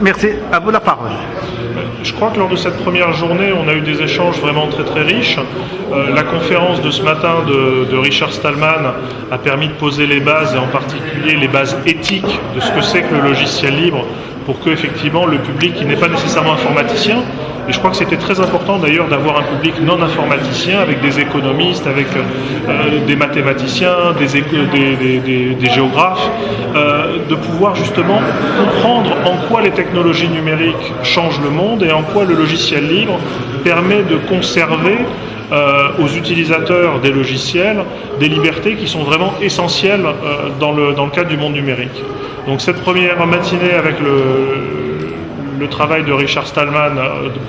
Merci, à vous la parole. Je crois que lors de cette première journée, on a eu des échanges vraiment très très riches. La conférence de ce matin de Richard Stallman a permis de poser les bases, et en particulier les bases éthiques de ce que c'est que le logiciel libre, pour que effectivement le public qui n'est pas nécessairement informaticien, et je crois que c'était très important d'ailleurs d'avoir un public non informaticien avec des économistes, avec des mathématiciens, des géographes, de pouvoir justement comprendre en quoi les technologies numériques changent le monde et en quoi le logiciel libre permet de conserver aux utilisateurs des logiciels des libertés qui sont vraiment essentielles dans le cadre du monde numérique. Donc cette première matinée avec le travail de Richard Stallman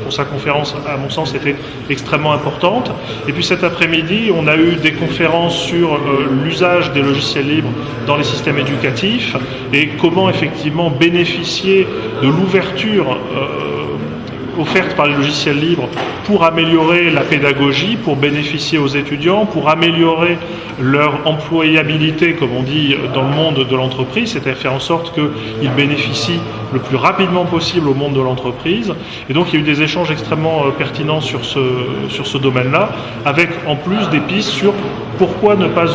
pour sa conférence, à mon sens, était extrêmement importante. Et puis cet après-midi, on a eu des conférences sur l'usage des logiciels libres dans les systèmes éducatifs et comment effectivement bénéficier de l'ouverture offerte par les logiciels libres pour améliorer la pédagogie, pour bénéficier aux étudiants, pour améliorer leur employabilité, comme on dit, dans le monde de l'entreprise, c'est-à-dire faire en sorte qu'ils bénéficient le plus rapidement possible au monde de l'entreprise. Et donc il y a eu des échanges extrêmement pertinents sur ce domaine-là, avec en plus des pistes sur pourquoi ne pas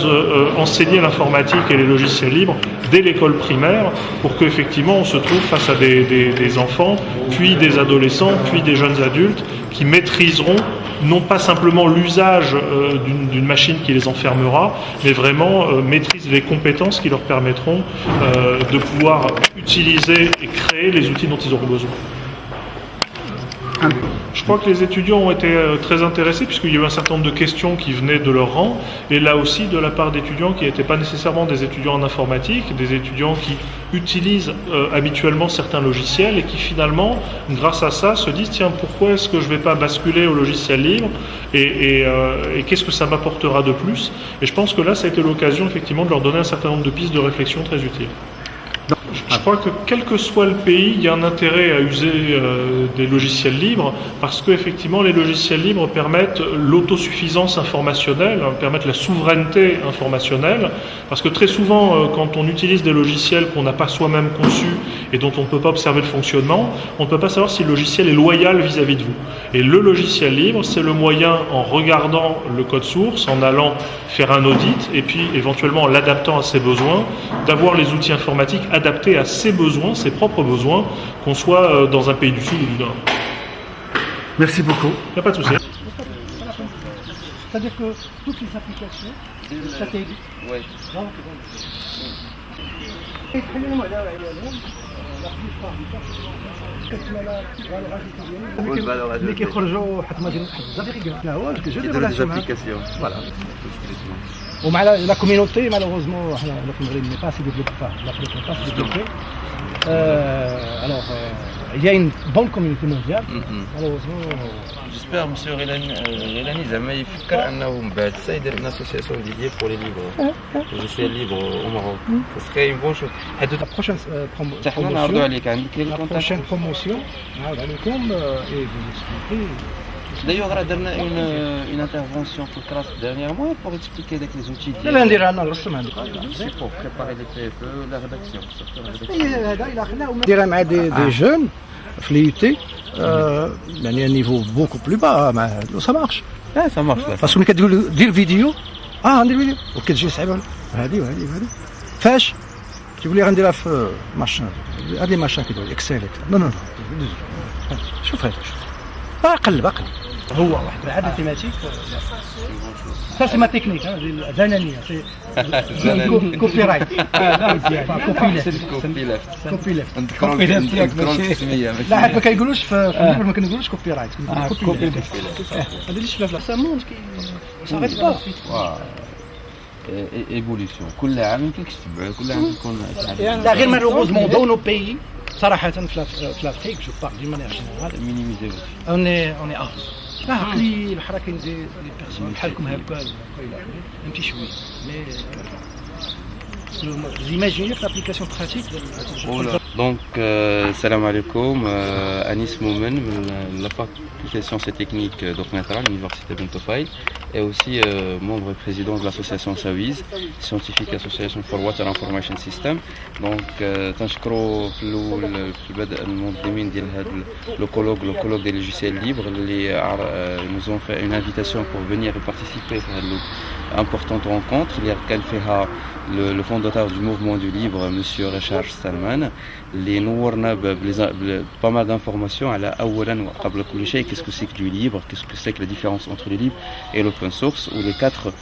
enseigner l'informatique et les logiciels libres dès l'école primaire, pour qu'effectivement on se trouve face à des enfants, puis des adolescents, puis des jeunes adultes qui maîtriseront non pas simplement l'usage d'une machine qui les enfermera, mais vraiment maîtrisent les compétences qui leur permettront de pouvoir utiliser et créer les outils dont ils auront besoin. Je crois que les étudiants ont été très intéressés puisqu'il y a eu un certain nombre de questions qui venaient de leur rang et là aussi de la part d'étudiants qui n'étaient pas nécessairement des étudiants en informatique, des étudiants qui utilisent habituellement certains logiciels et qui finalement, grâce à ça, se disent tiens, pourquoi est-ce que je ne vais pas basculer au logiciel libre et qu'est-ce que ça m'apportera de plus? Et je pense que là, ça a été l'occasion effectivement de leur donner un certain nombre de pistes de réflexion très utiles. Je crois que quel que soit le pays, il y a un intérêt à user des logiciels libres parce que effectivement les logiciels libres permettent l'autosuffisance informationnelle, permettent la souveraineté informationnelle parce que très souvent quand on utilise des logiciels qu'on n'a pas soi-même conçus et dont on ne peut pas observer le fonctionnement, on ne peut pas savoir si le logiciel est loyal vis-à-vis de vous. Et le logiciel libre, c'est le moyen en regardant le code source, en allant faire un audit et puis éventuellement en l'adaptant à ses besoins, d'avoir les outils informatiques adaptés à ses besoins, ses propres besoins, qu'on soit dans un pays du Sud ou du Nord. Merci beaucoup. Il n'y a pas de souci. C'est-à-dire que toutes les applications, satellites, ouais. donc, اللي كيخرجوا حتى ما ديروا بزاف كيقلقنا هو جو دي des ريلاسيون applications. فوالا ومع لا كوميونيتي malheureusement حنا في المغرب n'est pas assez développé, enfin l'Afrique n'est pas assez développée. Alors il y a une bonne communauté mondiale. Malheureusement J'espère monsieur Relani زعما يفكر انه من بعد يدير une association dédiée pour les livres. logiciels libres au Maroc. Ce serait une bonne chose. la prochaine حنا نعرضوا عليك عندك la prochaine promotion نعاود عليكم et vous expliquer. D'ailleurs, on a une intervention pour classe dernièrement pour expliquer avec les outils. لا نديرها انا نرسم عندك. C'est pour préparer les PFE, la rédaction. هذا الى خلاه نديرها مع دي جون في لي تي يعني un niveau beaucoup plus bas ça marche. Ça marche là. باسكو ملي كتقول دير فيديو ندير فيديو وكتجي صعيبه هذه وهذه وهذه فاش تقول لي غنديرها في ماشين هذه ماشين كيدير اكسل نو نو شوف هذا قلب هو واحد العاده تيماتيك ça c'est ma technique زنانيه c'est كوبي رايت كوبي ليفت كوبي ليفت لا حتى ما كيقولوش في الليبر ما كنقولوش كوبي رايت كوبي ليفت هذا اللي شفنا في السامون صافي با ايفوليسيون كل عام يمكن تتبع كل عام يكون لا غير malheureusement dans nos pays صراحه في l'Afrique je parle d'une manière générale minimiser on est عقلي الحركه ديال لي بيرسون بحالكم هكا un petit chouï mais vous imaginez l'application pratique Donc, salam alaikum, Anis Moumen, la faculté de sciences et techniques d'Oknatra, l'université Ben Tofaï, et aussi membre et président de l'association SAWIZ, Scientific Association for Water Information System. Donc, تنشكروا في البدء المنظمين ديال هذا le colloque des logiciels libres, nous ont fait une invitation pour venir participer à cette importante rencontre. Il y a le fondateur du mouvement du livre, M. Richard Stallman, les نورنا pas mal d'informations على أولا وقبل كل شيء qu'est-ce que c'est que du libre, qu'est-ce que c'est que la différence entre le libre et l'open source, ou les quatre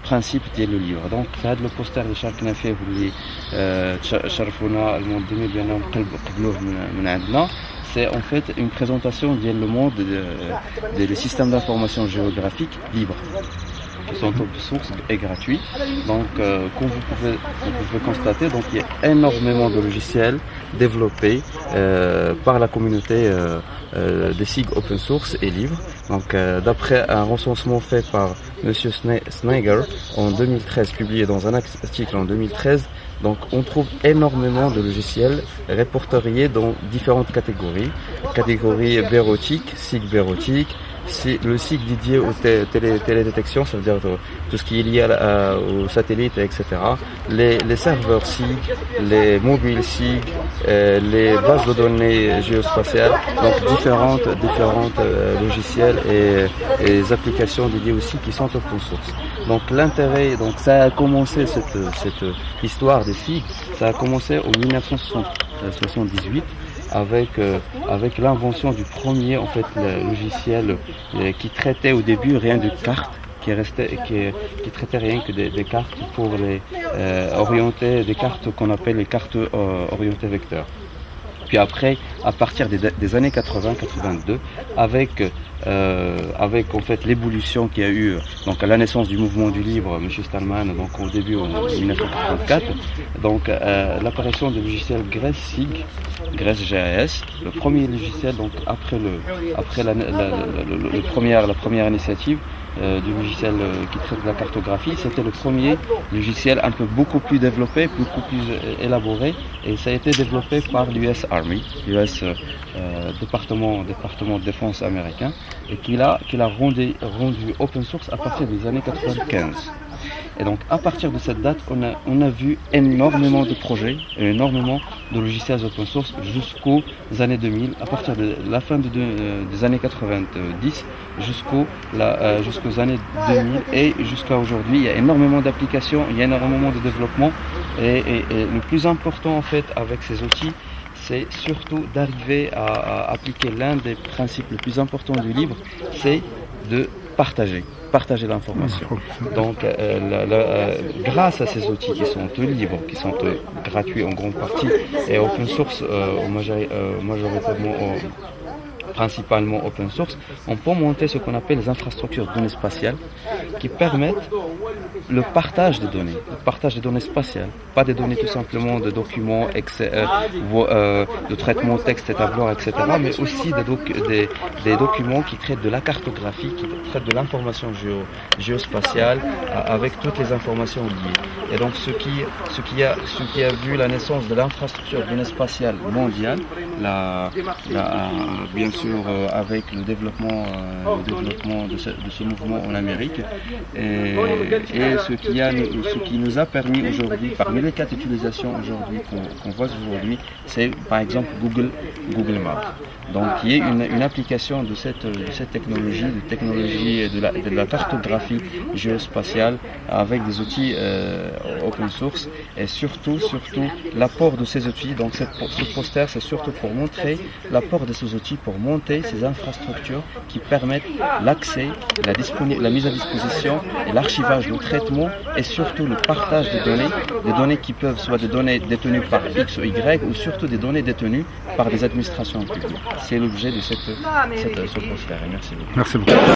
principes ديال le livre. Donc هذا le poster اللي شاركنا فيه واللي تشرفونا المنظمين بأنهم قبلوه من عندنا. C'est en fait une présentation du monde des systèmes d'information géographique libres, qui sont open source et gratuits. Donc, comme vous pouvez constater, donc, il y a énormément de logiciels développés par la communauté des SIG open source et libres. Donc, d'après un recensement fait par M. Snyder en 2013, publié dans un article en 2013, donc on trouve énormément de logiciels répertoriés dans différentes catégories. Catégorie bureautique, SIG bureautique, le SIG dédié aux télédétections, ça veut dire tout ce qui est lié aux satellites, etc. Les serveurs SIG, les mobiles SIG, les bases de données géospatiales, donc différentes logiciels et les applications dédiées aussi qui sont open source. Donc l'intérêt, donc ça a commencé cette histoire des SIG, ça a commencé en 1978. Avec l'invention du premier en fait logiciel qui traitait au début rien de cartes, qui traitait rien que des cartes pour les orienter, des cartes qu'on appelle les cartes orientées vecteurs. Puis après, à partir des années 80-82, avec en fait l'évolution qu'il y a eu donc à la naissance du mouvement du livre, M. Stallman, donc au début en 1984, donc l'apparition du logiciel GRESS-SIG, GRESS-GIS, le premier logiciel donc après la première initiative du logiciel qui traite de la cartographie, c'était le premier logiciel un peu beaucoup plus développé, beaucoup plus élaboré, et ça a été développé par l'US Army, l'US département de défense américain, et qu'il a rendu open source à partir des années 95. Et donc à partir de cette date, on a vu énormément de projets, et énormément de logiciels open source jusqu'aux années 2000, à partir de la fin des années 90 jusqu'aux années 2000 et jusqu'à aujourd'hui. Il y a énormément d'applications, il y a énormément de développement, et le plus important en fait avec ces outils, c'est surtout d'arriver à appliquer l'un des principes les plus importants du livre, c'est de partager l'information. Donc grâce à ces outils qui sont libres, qui sont gratuits en grande partie et open source majoritairement principalement open source, on peut monter ce qu'on appelle les infrastructures de données spatiales qui permettent le partage des données spatiales, pas des données tout simplement de documents, de traitement texte et tableurs, etc., mais aussi des documents qui traitent de la cartographie, qui traitent de l'information géospatiale avec toutes les informations liées. Et donc ce qui a vu la naissance de l'infrastructure de données spatiales mondiale, bien sûr avec le développement de ce mouvement en Amérique, et ce qui nous a permis aujourd'hui, parmi les cas d'utilisation aujourd'hui qu'on voit aujourd'hui, c'est par exemple Google Maps. Donc qui est une application de cette technologie, de la cartographie géospatiale avec des outils open source, et surtout l'apport de ces outils. Donc ce poster, c'est surtout pour montrer l'apport de ces outils pour monter ces infrastructures qui permettent l'accès, la mise à disposition et l'archivage, le traitement et surtout le partage des données qui peuvent soit des données détenues par X ou Y, ou surtout des données détenues par des administrations publiques. C'est l'objet de ce poster. Merci beaucoup. Merci beaucoup.